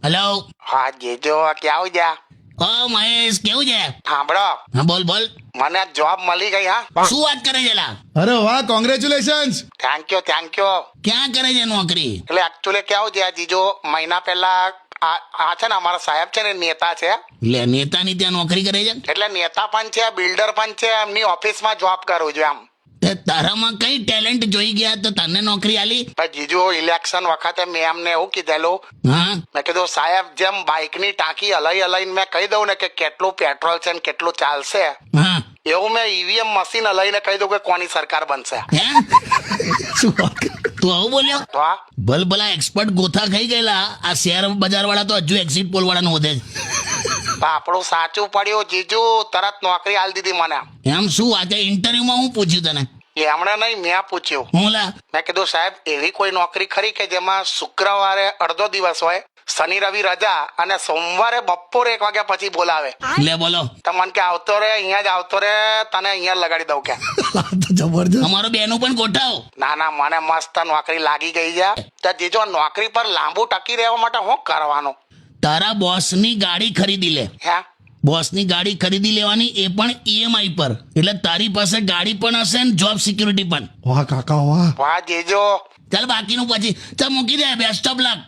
Hello. હા જીજો ક્યાં ગયા? ઓ મહેશ, કેવું છે? સાંભળો, હા બોલ બોલ. મને જોબ મળી ગઈ. હા, શું વાત કરે છે લા? અરે વાહ, કોંગ્રેચ્યુલેશન્સ. Thank you. ક્યાં કરે છે નોકરી? એટલે એકચ્યુઅલી કેવું છે જીજો, મહિના પહેલા આ છે ને અમારા સાહેબ છે ને નેતા છે, લે, નેતાની ત્યાં નોકરી કરે છે? એટલે નેતા પણ છે, બિલ્ડર પણ છે, એમની ઓફિસમાં જોબ કરું છું એમ. તે તારામાં કઈ ટેલેન્ટ જોઈ ગયા તો તને નોકરી આલી? પણ જીજો ઇલેક્શન વખતે મેં એમને એવું કીધેલું, હા. મેં કીધું સાહેબ જેમ બાઇકની ટાંકી હલાઈને મેં કહી દઉં ને કે કેટલું પેટ્રોલ છે ને કેટલું ચાલશે, હા. એવું મેં ઈવીએમ મશીન હલાઈને કહી દઉં કે કોની સરકાર બનશે. હે? શું વાત કરે? તું આવું બોલ્યો? તો આ ભલ ભલા એક્સપર્ટ ગોથા ખાઈ ગયેલા. આ શેર બજાર વાળા તો હજુ એક્ઝિટ પોલ વાળાનું વધે તો આપણું સાચું પડ્યું જીજુ, તરત નોકરી આલી દીધી મને. છે. એમ શું વાત? ઇન્ટરવ્યુમાં હું પૂછ્યું તને? એમણે નહીં, મેં પૂછ્યું. હું લા? મેં કીધું સાહેબ એવી કોઈ નોકરી ખરી કે જેમાં શુક્રવારે અડધો દિવસ હોય, શનિ રવિ રજા અને સોમવારે બપોરે 1 વાગ્યા પછી બોલાવે. લે બોલો. તો મને કે આવતો રે, અહીંયા જ આવતો રે, તને અહીંયા લગાડી દઉં કે. તો જબરજસ્ત. અમારો બેનું પણ ગોઠાવ. ના મને મસ્ત નોકરી લાગી ગઈ છે. તો જીજો નોકરી પર લાંબુ ટકી રહેવા માટે શું કરવાનું? તારા બોસની ગાડી ખરીદી લે. હે બોસની ગાડી ખરીદી લેવાની, એ પણ ઈએમઆઈ પર. એટલે તારી પાસે ગાડી પણ હશે ને જોબ સિક્યુરિટી પણ. વાહ કાકા વાહ. વાહ જીજો. ચાલ બાકીનું પછી ચાલ મૂકી દે. Best of luck.